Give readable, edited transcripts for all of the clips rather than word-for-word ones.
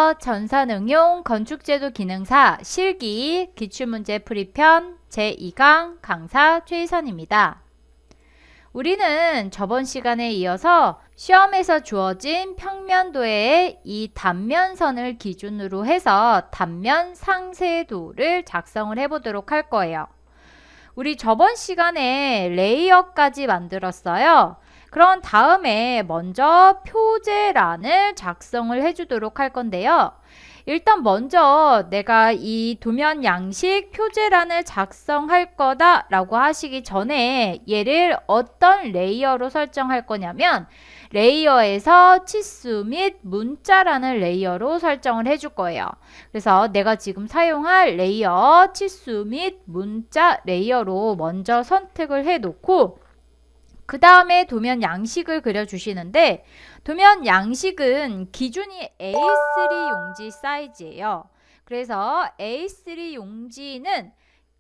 안녕하세요. 전산응용 건축제도 기능사 실기 기출문제 풀이편 제2강 강사 최희선입니다. 우리는 저번 시간에 이어서 시험에서 주어진 평면도의 이 단면선을 기준으로 해서 단면 상세도를 작성을 해보도록 할 거예요. 우리 저번 시간에 레이어까지 만들었어요. 그런 다음에 먼저 표제란을 작성을 해주도록 할 건데요. 일단 먼저 내가 이 도면 양식 표제란을 작성할 거다 라고 하시기 전에 얘를 어떤 레이어로 설정할 거냐면 레이어에서 치수 및 문자라는 레이어로 설정을 해줄 거예요. 그래서 내가 지금 사용할 레이어 치수 및 문자 레이어로 먼저 선택을 해 놓고 그 다음에 도면 양식을 그려주시는데 도면 양식은 기준이 A3 용지 사이즈예요. 그래서 A3 용지는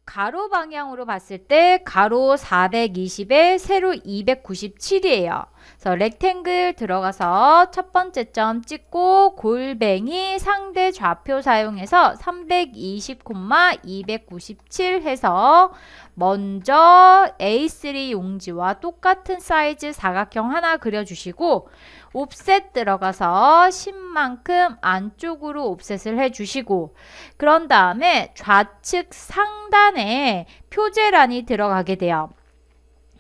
가로 방향으로 봤을 때 가로 420에 세로 297이에요. 그래서 렉탱글 들어가서 첫 번째 점 찍고 골뱅이 상대 좌표 사용해서 320,297 해서 먼저 A3 용지와 똑같은 사이즈 사각형 하나 그려주시고 옵셋 들어가서 10만큼 안쪽으로 옵셋을 해주시고 그런 다음에 좌측 상단에 표제란이 들어가게 돼요.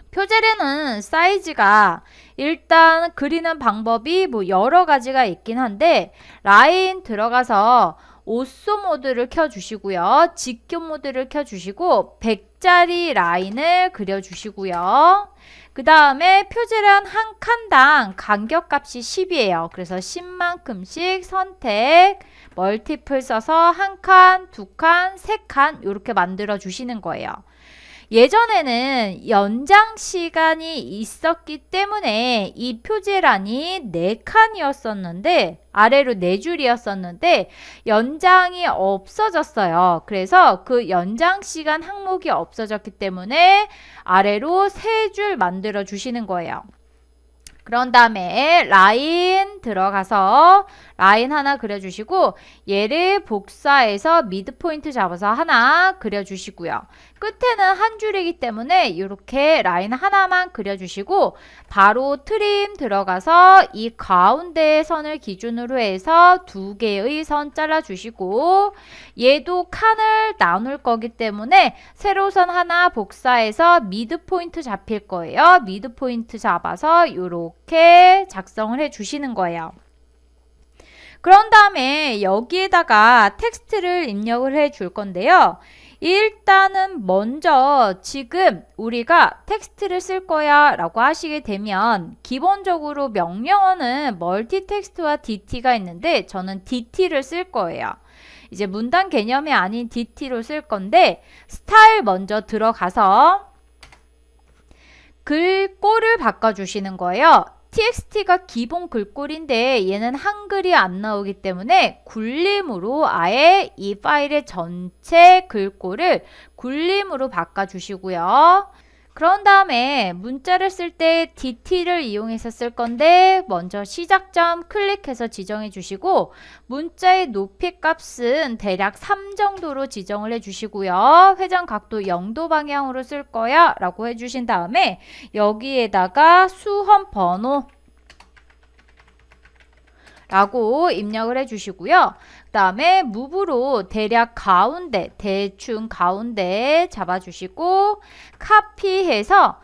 표제란은 사이즈가 일단 그리는 방법이 뭐 여러 가지가 있긴 한데 라인 들어가서 오쏘 모드를 켜주시고요. 직교 모드를 켜주시고 100짜리 라인을 그려주시고요. 그 다음에 표제란 한 칸당 간격값이 10이에요. 그래서 10만큼씩 선택, 멀티플 써서 한 칸, 두 칸, 세 칸 이렇게 만들어 주시는 거예요. 예전에는 연장 시간이 있었기 때문에 이 표제란이 4칸이었었는데 아래로 4줄이었었는데 연장이 없어졌어요. 그래서 그 연장 시간 항목이 없어졌기 때문에 아래로 3줄 만들어 주시는 거예요. 그런 다음에 라인 들어가서 라인 하나 그려주시고 얘를 복사해서 미드포인트 잡아서 하나 그려주시고요. 끝에는 한 줄이기 때문에 이렇게 라인 하나만 그려주시고 바로 트림 들어가서 이 가운데 선을 기준으로 해서 2개의 선 잘라주시고 얘도 칸을 나눌 거기 때문에 세로선 하나 복사해서 미드포인트 잡힐 거예요. 미드포인트 잡아서 이렇게 작성을 해 주시는 거예요. 그런 다음에 여기에다가 텍스트를 입력을 해 줄 건데요. 일단은 먼저 지금 우리가 텍스트를 쓸 거야 라고 하시게 되면 기본적으로 명령어는 멀티 텍스트와 DT가 있는데 저는 DT를 쓸 거예요. 이제 문단 개념이 아닌 DT로 쓸 건데 스타일 먼저 들어가서 글꼴을 바꿔주시는 거예요. txt가 기본 글꼴인데 얘는 한글이 안 나오기 때문에 굴림으로 아예 이 파일의 전체 글꼴을 굴림으로 바꿔주시고요. 그런 다음에 문자를 쓸 때 DT를 이용해서 쓸 건데 먼저 시작점 클릭해서 지정해 주시고 문자의 높이 값은 대략 3 정도로 지정을 해 주시고요. 회전 각도 0도 방향으로 쓸 거야 라고 해주신 다음에 여기에다가 수험 번호 라고 입력을 해주시고요. 그 다음에 무브로 대략 가운데 대충 가운데 잡아주시고 카피해서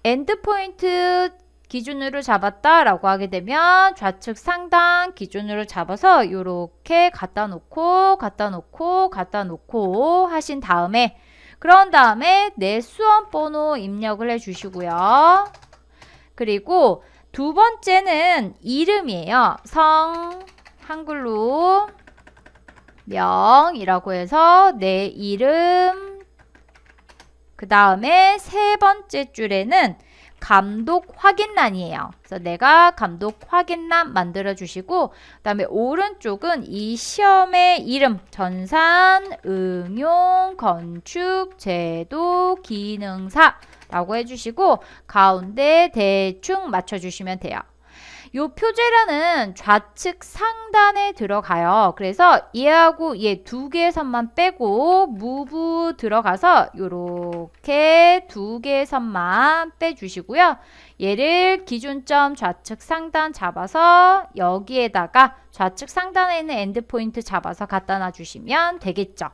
엔드포인트 기준으로 잡았다 라고 하게 되면 좌측 상단 기준으로 잡아서 이렇게 갖다 놓고 하신 다음에 그런 다음에 내 수험 번호 입력을 해주시고요. 그리고 두 번째는 이름이에요. 성, 한글로 명이라고 해서 내 이름. 그 다음에 세 번째 줄에는 감독 확인란이에요. 그래서 내가 감독 확인란 만들어 주시고 그 다음에 오른쪽은 이 시험의 이름 전산, 응용, 건축, 제도, 기능사 라고 해주시고 가운데 대충 맞춰주시면 돼요. 요 표제란은 좌측 상단에 들어가요. 그래서 얘하고 얘 두 개의 선만 빼고 move 들어가서 요렇게 두 개의 선만 빼주시고요. 얘를 기준점 좌측 상단 잡아서 여기에다가 좌측 상단에 있는 엔드포인트 잡아서 갖다 놔주시면 되겠죠.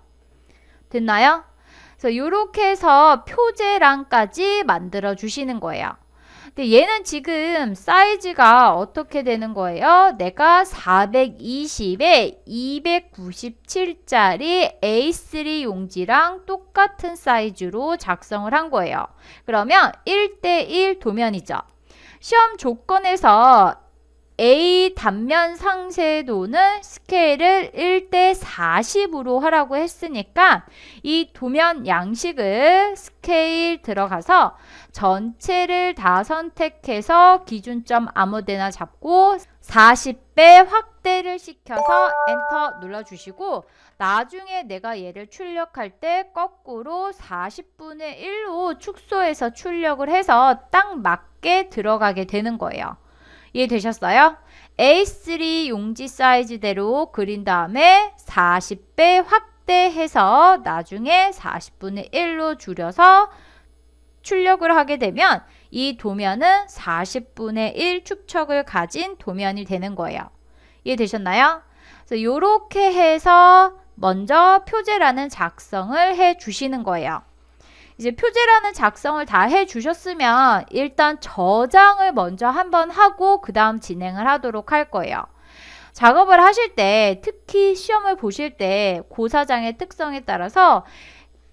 됐나요? 그래서 이렇게 해서 표제란까지 만들어 주시는 거예요. 근데 얘는 지금 사이즈가 어떻게 되는 거예요? 내가 420에 297짜리 A3 용지랑 똑같은 사이즈로 작성을 한 거예요. 그러면 1대1 도면이죠. 시험 조건에서 A 단면 상세도는 스케일을 1대40으로 하라고 했으니까 이 도면 양식을 스케일 들어가서 전체를 다 선택해서 기준점 아무데나 잡고 40배 확대를 시켜서 엔터 눌러주시고 나중에 내가 얘를 출력할 때 거꾸로 40분의 1로 축소해서 출력을 해서 딱 맞게 들어가게 되는 거예요. 이해되셨어요? A3 용지 사이즈대로 그린 다음에 40배 확대해서 나중에 40분의 1로 줄여서 출력을 하게 되면 이 도면은 40분의 1 축척을 가진 도면이 되는 거예요. 이해되셨나요? 그래서 이렇게 해서 먼저 표제란은 작성을 해 주시는 거예요. 이제 표제란은 작성을 다 해 주셨으면 일단 저장을 먼저 한번 하고 그 다음 진행을 하도록 할 거예요. 작업을 하실 때 특히 시험을 보실 때 고사장의 특성에 따라서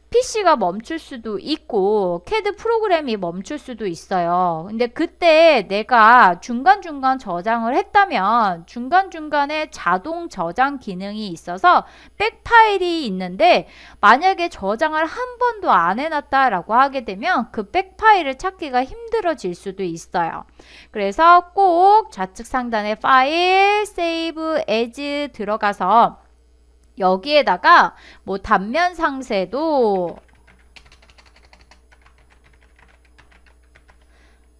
PC가 멈출 수도 있고 CAD 프로그램이 멈출 수도 있어요. 근데 그때 내가 중간중간 저장을 했다면 중간중간에 자동 저장 기능이 있어서 백 파일이 있는데 만약에 저장을 한 번도 안 해놨다라고 하게 되면 그 백 파일을 찾기가 힘들어질 수도 있어요. 그래서 꼭 좌측 상단에 파일, 세이브, 에즈 들어가서 여기에다가 뭐 단면 상세도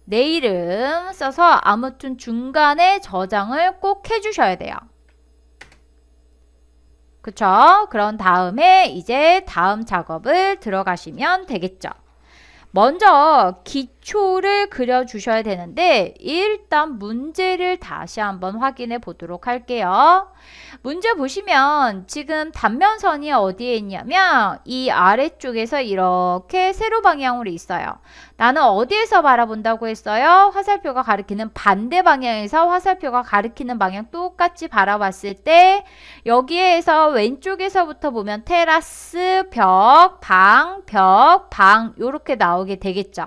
내 이름 써서 아무튼 중간에 저장을 꼭 해주셔야 돼요. 그쵸? 그런 다음에 이제 다음 작업을 들어가시면 되겠죠. 먼저 기초를 그려주셔야 되는데 일단 문제를 다시 한번 확인해 보도록 할게요. 문제 보시면 지금 단면선이 어디에 있냐면 이 아래쪽에서 이렇게 세로 방향으로 있어요. 나는 어디에서 바라본다고 했어요? 화살표가 가리키는 반대 방향에서 화살표가 가리키는 방향 똑같이 바라봤을 때 여기에서 왼쪽에서부터 보면 테라스, 벽, 방 이렇게 나오게 되겠죠.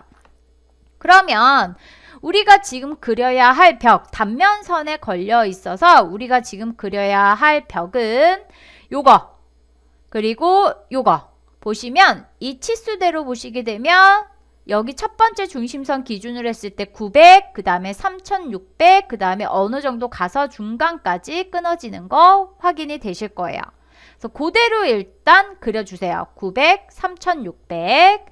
그러면 우리가 지금 그려야 할 벽, 단면선에 걸려 있어서 우리가 지금 그려야 할 벽은 요거 그리고 요거 보시면 이 치수대로 보시게 되면 여기 첫 번째 중심선 기준으로 했을 때 900, 그 다음에 3600, 그 다음에 어느 정도 가서 중간까지 끊어지는 거 확인이 되실 거예요. 그래서 그대로 일단 그려주세요. 900, 3600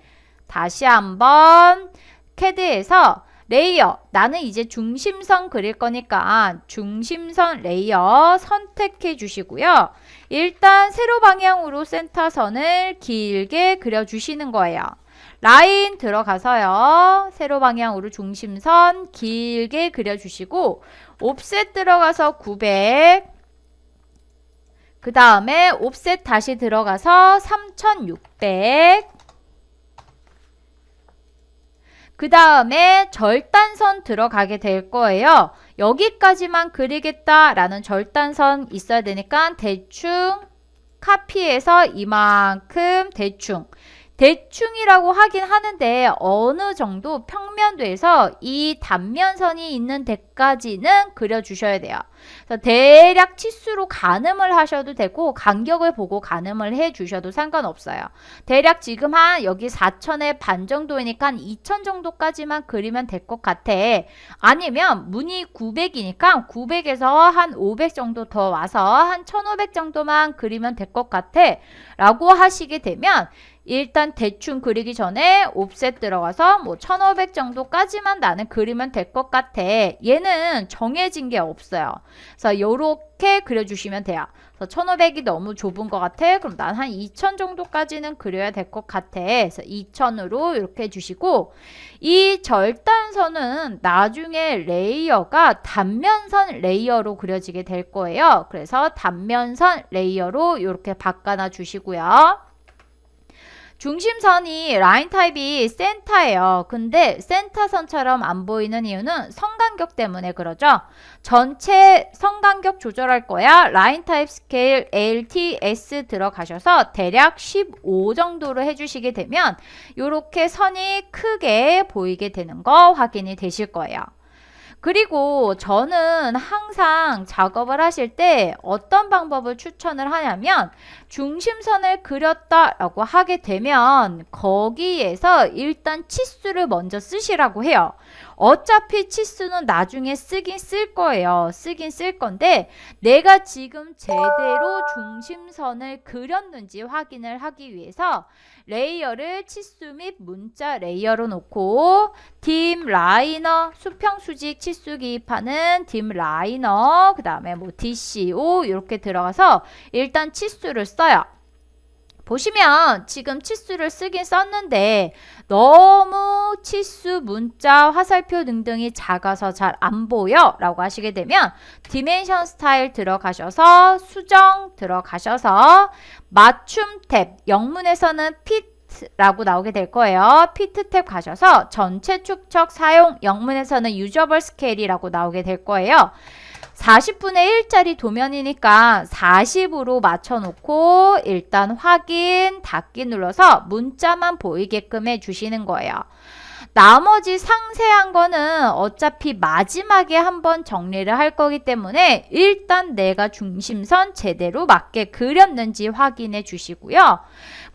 다시 한번 CAD에서 레이어, 나는 이제 중심선 그릴 거니까 중심선 레이어 선택해 주시고요. 일단 세로 방향으로 센터선을 길게 그려주시는 거예요. 라인 들어가서요. 세로 방향으로 중심선 길게 그려주시고 옵셋 들어가서 900 그 다음에 옵셋 다시 들어가서 3600 그 다음에 절단선 들어가게 될 거예요. 여기까지만 그리겠다라는 절단선 있어야 되니까 대충 카피해서 이만큼 대충이라고 하긴 하는데 어느 정도 평면도에서 이 단면선이 있는 데까지는 그려주셔야 돼요. 그래서 대략 치수로 가늠을 하셔도 되고 간격을 보고 가늠을 해주셔도 상관없어요. 대략 지금 한 여기 4천의 반 정도이니까 한 2천 정도까지만 그리면 될 것 같아. 아니면 문이 900이니까 900에서 한 500 정도 더 와서 한 1500 정도만 그리면 될 것 같아 라고 하시게 되면 일단 대충 그리기 전에 옵셋 들어가서 뭐 1500 정도까지만 나는 그리면 될 것 같아. 얘는 정해진 게 없어요. 그래서 요렇게 그려주시면 돼요. 그래서 1500이 너무 좁은 것 같아. 그럼 난 한 2000 정도까지는 그려야 될 것 같아. 그래서 2000으로 이렇게 해주시고, 이 절단선은 나중에 레이어가 단면선 레이어로 그려지게 될 거예요. 그래서 단면선 레이어로 이렇게 바꿔놔 주시고요. 중심선이 라인 타입이 센터예요. 근데 센터선처럼 안 보이는 이유는 성간격 때문에 그러죠. 전체 성간격 조절할 거야. 라인 타입 스케일 LTS 들어가셔서 대략 15 정도로 해주시게 되면 이렇게 선이 크게 보이게 되는 거 확인이 되실 거예요. 그리고 저는 항상 작업을 하실 때 어떤 방법을 추천을 하냐면 중심선을 그렸다라고 하게 되면 거기에서 일단 치수를 먼저 쓰시라고 해요. 어차피 치수는 나중에 쓰긴 쓸 거예요. 쓰긴 쓸 건데 내가 지금 제대로 중심선을 그렸는지 확인을 하기 위해서 레이어를 치수 및 문자 레이어로 놓고 dim 라이너 수평 수직 치수 기입하는 dim 라이너 그 다음에 뭐 DCO 이렇게 들어가서 일단 치수를 써요. 보시면 지금 치수를 쓰긴 썼는데 너무 치수, 문자, 화살표 등등이 작아서 잘 안 보여 라고 하시게 되면 디멘션 스타일 들어가셔서 수정 들어가셔서 맞춤 탭, 영문에서는 핏라고 나오게 될 거예요. 피트 탭 가셔서 전체 축척 사용, 영문에서는 유저블 스케일이라고 나오게 될 거예요. 40분의 1짜리 도면이니까 40으로 맞춰놓고 일단 확인, 닫기 눌러서 문자만 보이게끔 해주시는 거예요. 나머지 상세한 거는 어차피 마지막에 한번 정리를 할 거기 때문에 일단 내가 중심선 제대로 맞게 그렸는지 확인해 주시고요.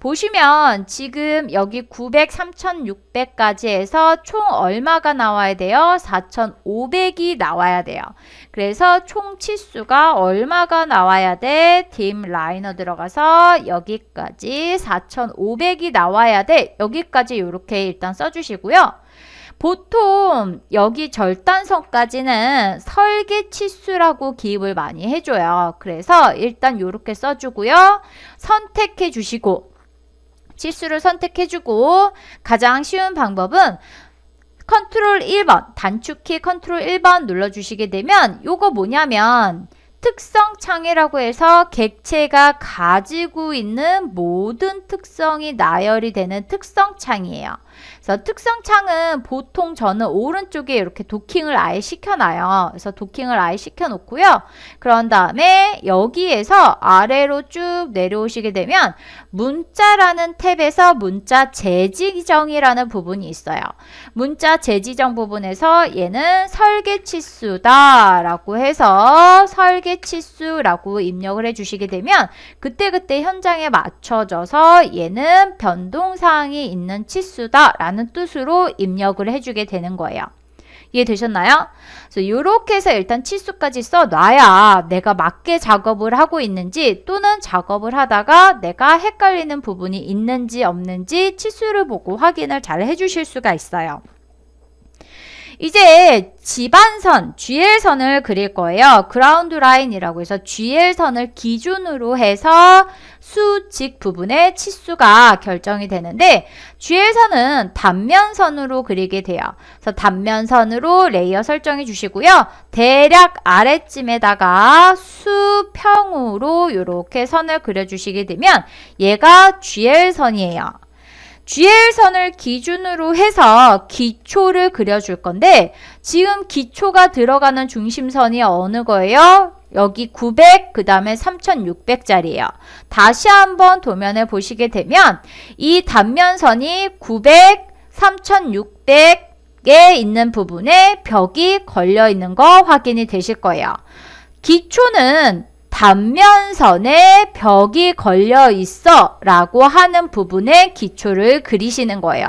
보시면 지금 여기 900, 3600까지 해서 총 얼마가 나와야 돼요? 4500이 나와야 돼요. 그래서 총 치수가 얼마가 나와야 돼? dim 라이너 들어가서 여기까지 4500이 나와야 돼. 여기까지 이렇게 일단 써주시고요. 보통 여기 절단선까지는 설계 치수라고 기입을 많이 해줘요. 그래서 일단 이렇게 써주고요. 선택해 주시고 치수를 선택해주고 가장 쉬운 방법은 컨트롤 1번 단축키 컨트롤 1번 눌러주시게 되면 요거 뭐냐면 특성 창이라고 해서 객체가 가지고 있는 모든 특성이 나열이 되는 특성 창이에요. 그래서 특성 창은 보통 저는 오른쪽에 이렇게 도킹을 아예 시켜놔요. 그래서 도킹을 아예 시켜놓고요. 그런 다음에 여기에서 아래로 쭉 내려오시게 되면 문자라는 탭에서 문자 재지정이라는 부분이 있어요. 문자 재지정 부분에서 얘는 설계 치수다 라고 해서 설계 치수라고 입력을 해주시게 되면 그때그때 현장에 맞춰져서 얘는 변동사항이 있는 치수다 라는 뜻으로 입력을 해주게 되는 거예요. 이해되셨나요? 그래서 이렇게 해서 일단 치수까지 써놔야 내가 맞게 작업을 하고 있는지 또는 작업을 하다가 내가 헷갈리는 부분이 있는지 없는지 치수를 보고 확인을 잘 해주실 수가 있어요. 이제 집안선, GL선을 그릴 거예요. 그라운드 라인이라고 해서 GL선을 기준으로 해서 수직 부분의 치수가 결정이 되는데 GL선은 단면선으로 그리게 돼요. 그래서 단면선으로 레이어 설정해 주시고요. 대략 아래쯤에다가 수평으로 이렇게 선을 그려주시게 되면 얘가 GL선이에요. GL선을 기준으로 해서 기초를 그려줄 건데 지금 기초가 들어가는 중심선이 어느 거예요? 여기 900, 그 다음에 3600짜리예요. 다시 한번 도면을 보시게 되면 이 단면선이 900, 3600에 있는 부분에 벽이 걸려 있는 거 확인이 되실 거예요. 기초는 단면선에 벽이 걸려 있어 라고 하는 부분에 기초를 그리시는 거예요.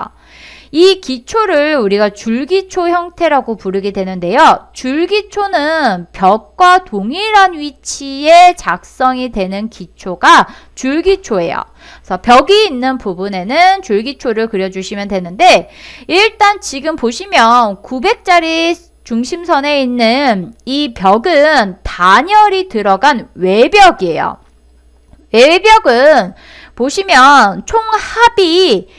이 기초를 우리가 줄기초 형태라고 부르게 되는데요. 줄기초는 벽과 동일한 위치에 작성이 되는 기초가 줄기초예요. 그래서 벽이 있는 부분에는 줄기초를 그려주시면 되는데, 일단 지금 보시면 900짜리 중심선에 있는 이 벽은 단열이 들어간 외벽이에요. 외벽은 보시면 총 합이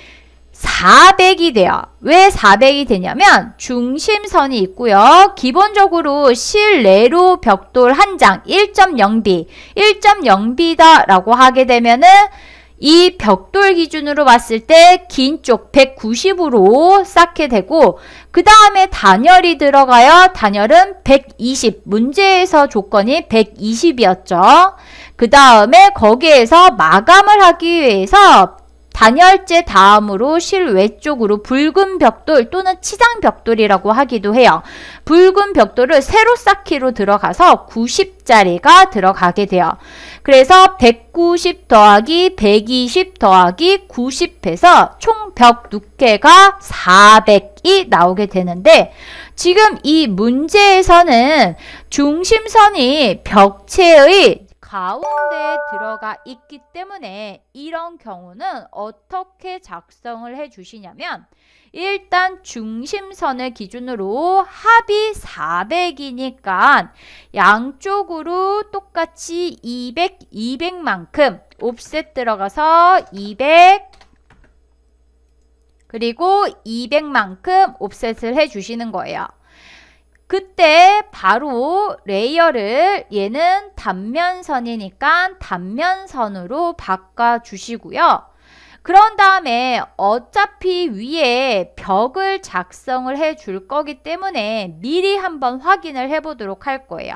400이 돼요. 왜 400이 되냐면 중심선이 있고요. 기본적으로 실내로 벽돌 한 장 1.0B, 1.0B다 라고 하게 되면은 이 벽돌 기준으로 봤을 때 긴 쪽 190으로 쌓게 되고, 그 다음에 단열이 들어가요. 단열은 120, 문제에서 조건이 120이었죠. 그 다음에 거기에서 마감을 하기 위해서 단열재 다음으로 실외 쪽으로 붉은 벽돌 또는 치장 벽돌이라고 하기도 해요. 붉은 벽돌을 세로 쌓기로 들어가서 90짜리가 들어가게 돼요. 그래서 190 더하기 120 더하기 90 해서 총 벽 두께가 400이 나오게 되는데, 지금 이 문제에서는 중심선이 벽체의 가운데에 들어가 있기 때문에 이런 경우는 어떻게 작성을 해 주시냐면, 일단 중심선을 기준으로 합이 400이니까 양쪽으로 똑같이 200만큼 옵셋 들어가서 200, 그리고 200만큼 옵셋을 해 주시는 거예요. 그때 바로 레이어를, 얘는 단면선이니까 단면선으로 바꿔주시고요. 그런 다음에 어차피 위에 벽을 작성을 해 줄 거기 때문에 미리 한번 확인을 해 보도록 할 거예요.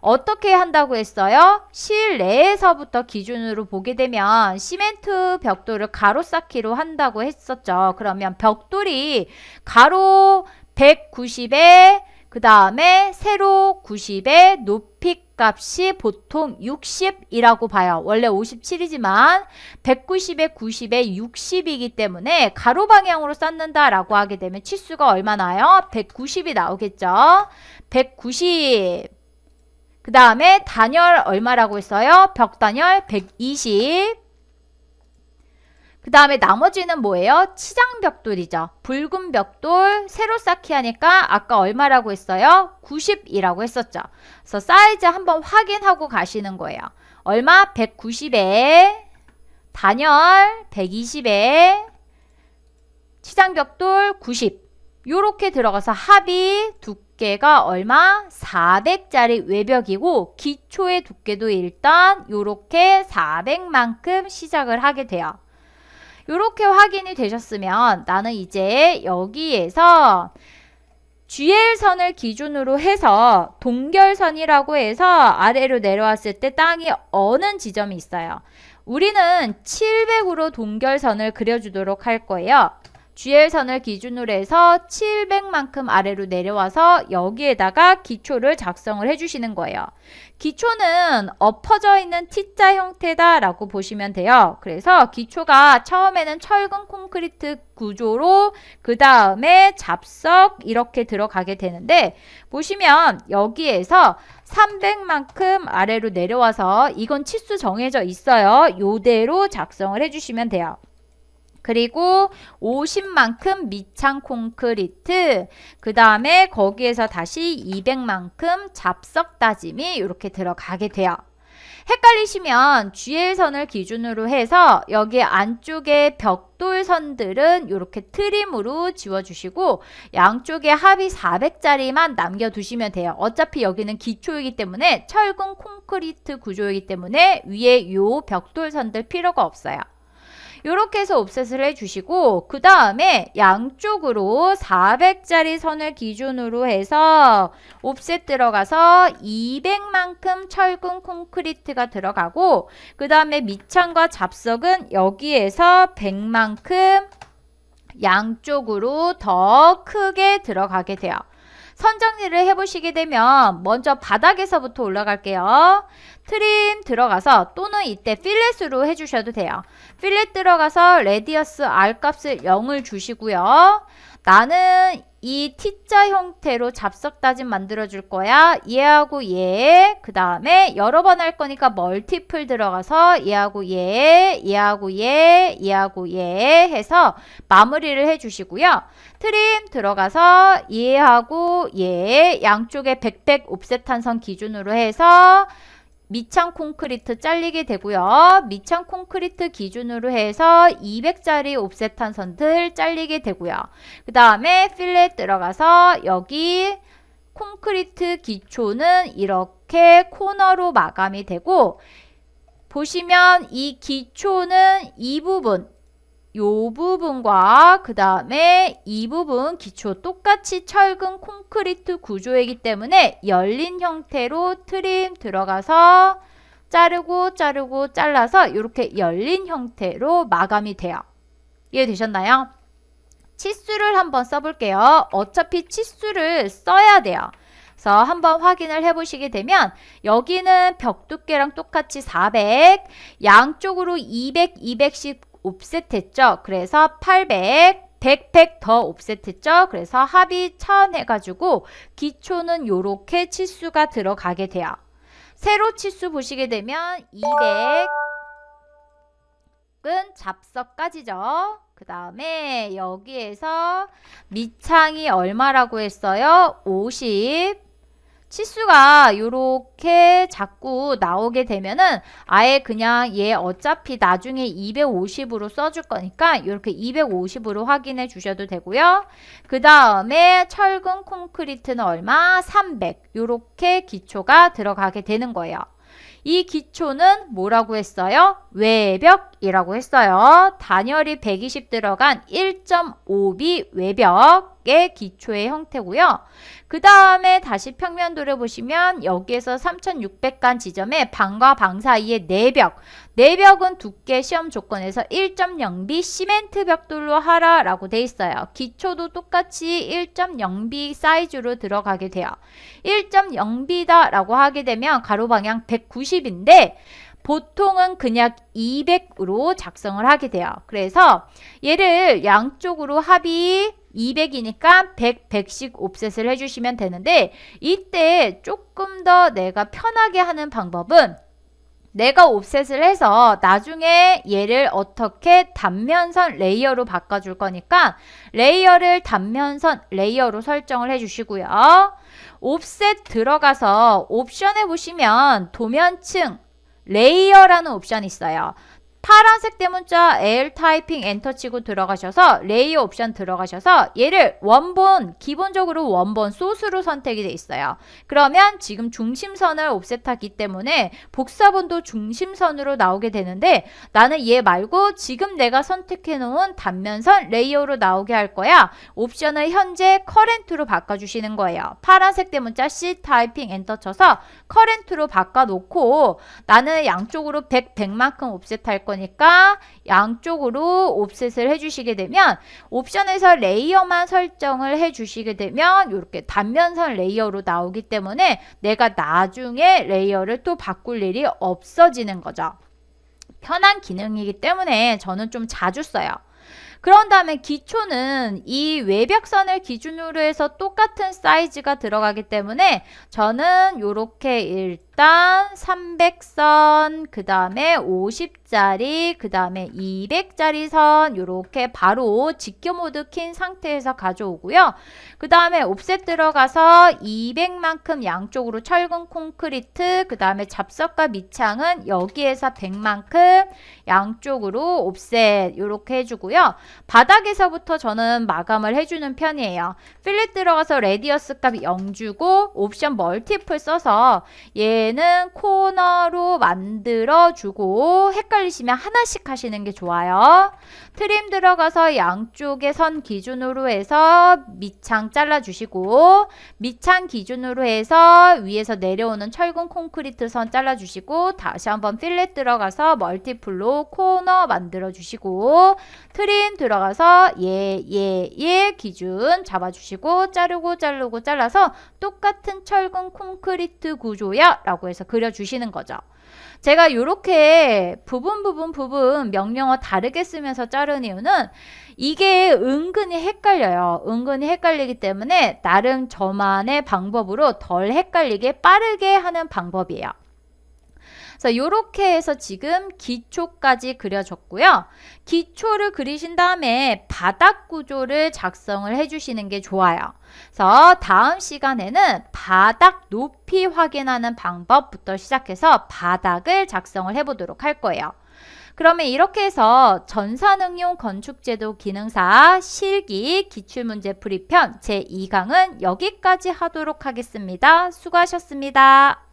어떻게 한다고 했어요? 실내에서부터 기준으로 보게 되면 시멘트 벽돌을 가로 쌓기로 한다고 했었죠. 그러면 벽돌이 가로 190에 그 다음에 세로 90에 높이 값이 보통 60이라고 봐요. 원래 57이지만 190에 90에 60이기 때문에 가로 방향으로 쌓는다라고 하게 되면 치수가 얼마 나요? 190이 나오겠죠. 190. 그 다음에 단열 얼마라고 했어요? 벽단열 120. 그 다음에 나머지는 뭐예요? 치장 벽돌이죠. 붉은 벽돌 세로 쌓기 하니까 아까 얼마라고 했어요? 90이라고 했었죠. 그래서 사이즈 한번 확인하고 가시는 거예요. 얼마? 190에 단열 120에 치장 벽돌 90. 요렇게 들어가서 합이 두께가 얼마? 400짜리 외벽이고 기초의 두께도 일단 요렇게 400만큼 시작을 하게 돼요. 요렇게 확인이 되셨으면 나는 이제 여기에서 GL선을 기준으로 해서 동결선이라고 해서 아래로 내려왔을 때 땅이 어는 지점이 있어요. 우리는 700으로 동결선을 그려주도록 할 거예요. GL선을 기준으로 해서 700만큼 아래로 내려와서 여기에다가 기초를 작성을 해주시는 거예요. 기초는 엎어져 있는 T자 형태다 라고 보시면 돼요. 그래서 기초가 처음에는 철근 콘크리트 구조로 그 다음에 잡석 이렇게 들어가게 되는데, 보시면 여기에서 300만큼 아래로 내려와서 이건 치수 정해져 있어요. 요대로 작성을 해주시면 돼요. 그리고 50만큼 밑창 콘크리트, 그 다음에 거기에서 다시 200만큼 잡석 다짐이 이렇게 들어가게 돼요. 헷갈리시면 GL선을 기준으로 해서 여기 안쪽에 벽돌선들은 이렇게 트림으로 지워주시고 양쪽에 합이 400짜리만 남겨두시면 돼요. 어차피 여기는 기초이기 때문에 철근 콘크리트 구조이기 때문에 위에 요 벽돌선들 필요가 없어요. 이렇게 해서 옵셋을 해주시고 그 다음에 양쪽으로 400짜리 선을 기준으로 해서 옵셋 들어가서 200만큼 철근 콘크리트가 들어가고 그 다음에 밑창과 잡석은 여기에서 100만큼 양쪽으로 더 크게 들어가게 돼요. 선 정리를 해보시게 되면 먼저 바닥에서부터 올라갈게요. 트림 들어가서 또는 이때 필렛으로 해주셔도 돼요. 필렛 들어가서 레디어스 R 값을 0을 주시고요. 나는 이 T자 형태로 잡석 다짐 만들어 줄 거야. 얘하고 얘, 그 다음에 여러 번 할 거니까 멀티플 들어가서 얘하고 얘, 얘하고 얘, 얘하고 얘 해서 마무리를 해주시고요. 트림 들어가서 얘하고 얘 양쪽에 100 옵셋한 선 기준으로 해서 밑창 콘크리트 잘리게 되고요. 밑창 콘크리트 기준으로 해서 200짜리 옵셋한 선들 잘리게 되고요. 그 다음에 필렛 들어가서 여기 콘크리트 기초는 이렇게 코너로 마감이 되고, 보시면 이 기초는 이 부분, 요 부분과 그 다음에 이 부분 기초 똑같이 철근 콘크리트 구조이기 때문에 열린 형태로 트림 들어가서 자르고 잘라서 이렇게 열린 형태로 마감이 돼요. 이해되셨나요? 치수를 한번 써볼게요. 어차피 치수를 써야 돼요. 그래서 한번 확인을 해보시게 되면 여기는 벽 두께랑 똑같이 400, 양쪽으로 200, 200씩 옵셋 했죠. 그래서 800, 100 더 옵셋 했죠. 그래서 합이 1000 해가지고 기초는 요렇게 치수가 들어가게 돼요. 세로 치수 보시게 되면 200은 잡석까지죠. 그 다음에 여기에서 밑창이 얼마라고 했어요? 50. 치수가 요렇게 자꾸 나오게 되면은 아예 그냥 얘 어차피 나중에 250으로 써줄 거니까 이렇게 250으로 확인해 주셔도 되고요. 그 다음에 철근 콘크리트는 얼마? 300. 요렇게 기초가 들어가게 되는 거예요. 이 기초는 뭐라고 했어요? 외벽이라고 했어요. 단열이 120 들어간 1.5B 외벽의 기초의 형태고요. 그 다음에 다시 평면도를 보시면 여기에서 3600간 지점에 방과 방 사이에 내벽. 내벽은 두께 시험 조건에서 1.0B 시멘트 벽돌로 하라라고 돼 있어요. 기초도 똑같이 1.0B 사이즈로 들어가게 돼요. 1.0B다 라고 하게 되면 가로 방향 190인데 보통은 그냥 200으로 작성을 하게 돼요. 그래서 얘를 양쪽으로 합이 200이니까 100, 100씩 옵셋을 해주시면 되는데, 이때 조금 더 내가 편하게 하는 방법은 내가 옵셋을 해서 나중에 얘를 어떻게 단면선 레이어로 바꿔줄 거니까 레이어를 단면선 레이어로 설정을 해주시고요. 옵셋 들어가서 옵션에 보시면 도면층 레이어라는 옵션이 있어요. 파란색 대문자 L 타이핑 엔터 치고 들어가셔서 레이어 옵션 들어가셔서 얘를 원본, 기본적으로 원본 소스로 선택이 돼 있어요. 그러면 지금 중심선을 옵셋하기 때문에 복사본도 중심선으로 나오게 되는데, 나는 얘 말고 지금 내가 선택해 놓은 단면선 레이어로 나오게 할 거야. 옵션을 현재 커렌트로 바꿔주시는 거예요. 파란색 대문자 C 타이핑 엔터 쳐서 커렌트로 바꿔놓고 나는 양쪽으로 100, 100만큼 옵셋할 거니까 양쪽으로 옵셋을 해주시게 되면 옵션에서 레이어만 설정을 해주시게 되면 이렇게 단면선 레이어로 나오기 때문에 내가 나중에 레이어를 또 바꿀 일이 없어지는 거죠. 편한 기능이기 때문에 저는 좀 자주 써요. 그런 다음에 기초는 이 외벽선을 기준으로 해서 똑같은 사이즈가 들어가기 때문에 저는 이렇게 일단 300선, 그 다음에 50짜리, 그 다음에 200짜리 선 이렇게 바로 직교 모드 킨 상태에서 가져오고요. 그 다음에 옵셋 들어가서 200만큼 양쪽으로 철근 콘크리트, 그 다음에 잡석과 밑창은 여기에서 100만큼 양쪽으로 옵셋 이렇게 해주고요. 바닥에서부터 저는 마감을 해주는 편이에요. 필렛 들어가서 레디어스 값 0 주고 옵션 멀티플 써서 얘 얘는 코너로 만들어주고 헷갈리시면 하나씩 하시는 게 좋아요. 트림 들어가서 양쪽의 선 기준으로 해서 밑창 잘라주시고 밑창 기준으로 해서 위에서 내려오는 철근 콘크리트 선 잘라주시고 다시 한번 필렛 들어가서 멀티플로 코너 만들어주시고 트림 들어가서 얘 기준 잡아주시고 자르고 잘라서 똑같은 철근 콘크리트 구조야 라고 해서 그려주시는 거죠. 제가 이렇게 부분 명령어 다르게 쓰면서 자른 이유는 이게 은근히 헷갈려요. 은근히 헷갈리기 때문에 나름 저만의 방법으로 덜 헷갈리게 빠르게 하는 방법이에요. 그래서 이렇게 해서 지금 기초까지 그려줬고요. 기초를 그리신 다음에 바닥 구조를 작성을 해주시는 게 좋아요. 그래서 다음 시간에는 바닥 높이 확인하는 방법부터 시작해서 바닥을 작성을 해보도록 할 거예요. 그러면 이렇게 해서 전산응용 건축제도 기능사 실기 기출문제 풀이편 제2강은 여기까지 하도록 하겠습니다. 수고하셨습니다.